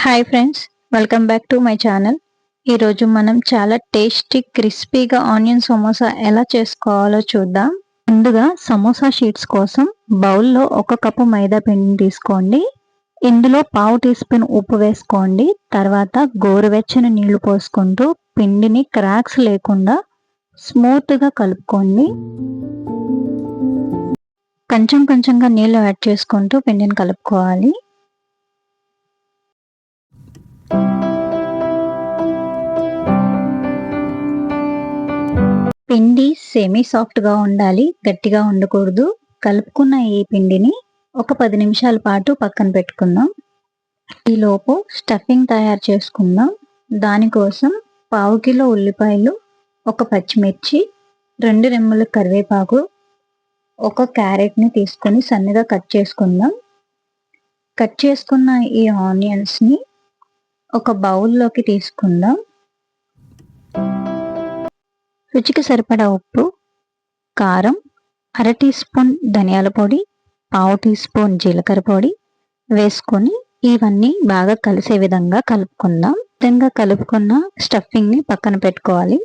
Hi friends, welcome back to my channel. ఈరోజు మనం చాలా టేస్టీ క్రిస్పీగా ఆనియన్ సమోసా ఎలా చేసుకోవాలో చూద్దాం. ముందుగా సమోసా షీట్స్ కోసం బౌల్లో 1 కప్పు మైదా పిండిని తీసుకోండి. ఇందులో పావు టీ స్పూన్ ఉప్పు వేసుకోండి. తర్వాత గోరువెచ్చని నీళ్లు పోసుకుంటూ పిండిని క్రాక్స్ లేకుండా స్మూత్గా కలుపుకోండి. కొంచెం కొంచెంగా నీళ్లు యాడ్ చేసుకుంటూ పిండిని కలుపుకోవాలి. పిండి సెమీ సాఫ్ట్గా ఉండాలి, గట్టిగా ఉండకూడదు. కలుపుకున్న ఈ పిండిని ఒక 10 నిమిషాల పాటు పక్కన పెట్టుకుందాం. ఈలోపు స్టఫింగ్ తయారు చేసుకుందాం. దానికోసం పావు కిలో ఉల్లిపాయలు, 1 పచ్చిమిర్చి, 2 రెమ్మల కరివేపాకు, 1 క్యారెట్ని తీసుకొని సన్నగా కట్ చేసుకుందాం. కట్ చేసుకున్న ఈ ఆనియన్స్ని ఒక బౌల్లోకి తీసుకుందాం. రుచికి సరిపడా ఉప్పు, కారం, 1/2 టీ స్పూన్ ధనియాల పొడి, పావు టీ స్పూన్ జీలకర్ర పొడి వేసుకొని ఇవన్నీ బాగా కలిసే విధంగా కలుపుకుందాం. విధంగా కలుపుకున్న స్టఫింగ్ని పక్కన పెట్టుకోవాలి.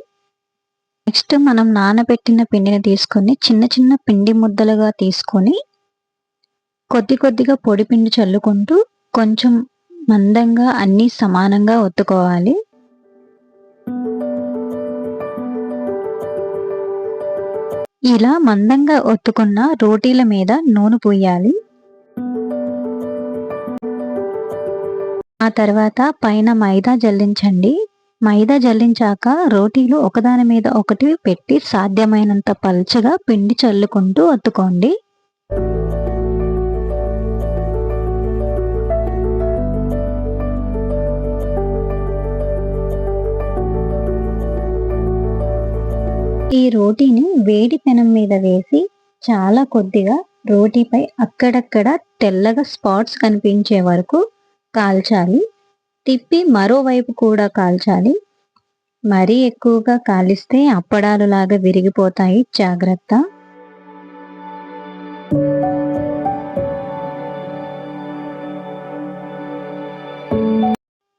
నెక్స్ట్ మనం నానబెట్టిన పిండిని తీసుకొని చిన్న చిన్న పిండి ముద్దలుగా తీసుకొని కొద్దిగా పొడి పిండి చల్లుకుంటూ కొంచెం మందంగా అన్నీ సమానంగా ఒత్తుకోవాలి. ఇలా మందంగా ఒత్తుకున్న రోటీల మీద నూనె పూయాలి. ఆ తర్వాత పైన మైదా జల్లించండి. మైదా జల్లించాక రోటీలు ఒకదాని మీద ఒకటి పెట్టి సాధ్యమైనంత పల్చగా పిండి చల్లుకుంటూ ఒత్తుకోండి. ఈ రోటీని వేడి పెనం మీద వేసి చాలా కొద్దిగా రోటీపై అక్కడక్కడ తెల్లగా స్పాట్స్ కనిపించే వరకు కాల్చాలి. తిప్పి మరోవైపు కూడా కాల్చాలి. మరీ ఎక్కువగా కాలిస్తే అప్పడాలు లాగా విరిగిపోతాయి, జాగ్రత్త.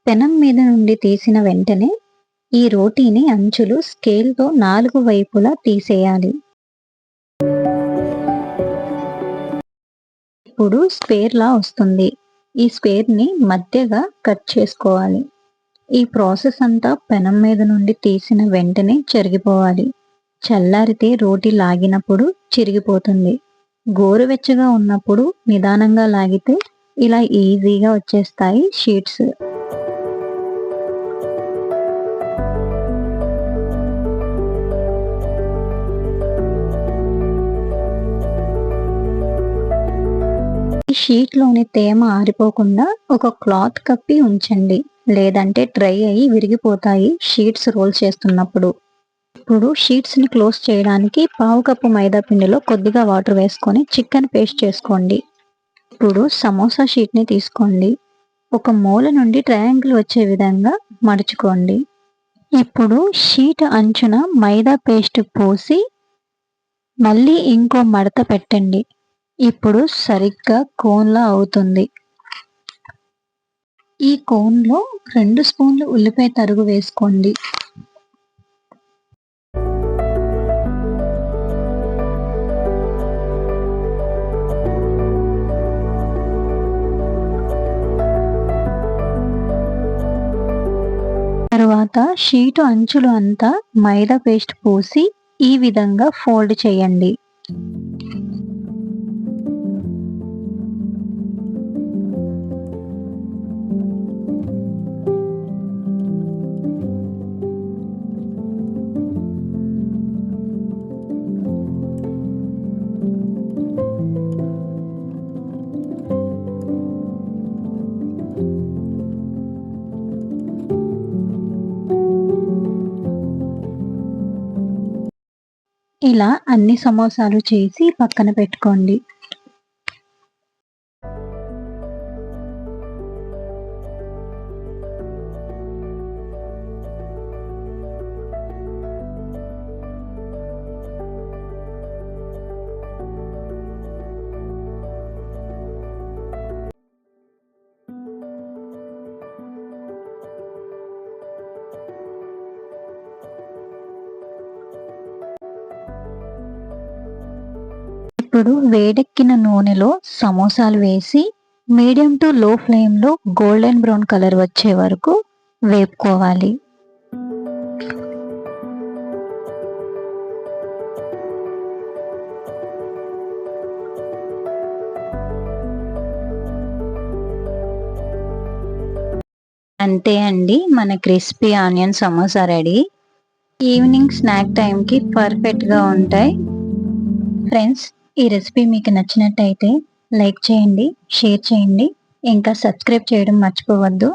పెనం మీద నుండి తీసిన వెంటనే ఈ రోటీని అంచులు స్కేల్తో 4 వైపులా తీసేయాలి. ఇప్పుడు స్క్వేర్ లా వస్తుంది. ఈ స్క్వేర్ని మధ్యగా కట్ చేసుకోవాలి. ఈ ప్రాసెస్ అంతా పెనం మీద నుండి తీసిన వెంటనే జరిగిపోవాలి. చల్లారితే రోటీ లాగినప్పుడు చిరిగిపోతుంది. గోరువెచ్చగా ఉన్నప్పుడు నిదానంగా లాగితే ఇలా ఈజీగా వచ్చేస్తాయి షీట్స్. ఈ షీట్లోని తేమ ఆరిపోకుండా ఒక క్లాత్ కప్పి ఉంచండి, లేదంటే డ్రై అయ్యి విరిగిపోతాయి షీట్స్ రోల్ చేస్తున్నప్పుడు. ఇప్పుడు షీట్స్ని క్లోజ్ చేయడానికి పావు కప్పు మైదా పిండిలో కొద్దిగా వాటర్ వేసుకొని చికెన్ పేస్ట్ చేసుకోండి. ఇప్పుడు సమోసా షీట్ని తీసుకోండి. ఒక మూల నుండి ట్రయాంగిల్ వచ్చే విధంగా మడుచుకోండి. ఇప్పుడు షీట్ అంచున మైదా పేస్ట్ పోసి మళ్ళీ ఇంకో మడత పెట్టండి. ఇప్పుడు సరిగ్గా కోన్లా అవుతుంది. ఈ కోన్లో 2 స్పూన్లు ఉల్లిపాయ తరుగు వేసుకోండి. తరువాత షీటు అంచులు అంతా మైదా పేస్ట్ పోసి ఈ విధంగా ఫోల్డ్ చేయండి. ఇలా అన్ని సమోసాలు చేసి పక్కన పెట్టుకోండి. ఇప్పుడు వేడెక్కిన నూనెలో సమోసాలు వేసి మీడియం టు లో ఫ్లేమ్లో గోల్డెన్ బ్రౌన్ కలర్ వచ్చే వరకు వేపుకోవాలి. అంతే అండి, మన crispy onion samosa ready. Evening snack టైంకి పర్ఫెక్ట్గా ఉంటాయి. ఫ్రెండ్స్, ఈ రెసిపీ మీకు నచ్చినట్టయితే లైక్ చేయండి, షేర్ చేయండి, ఇంకా సబ్స్క్రైబ్ చేయడం మర్చిపోవద్దు.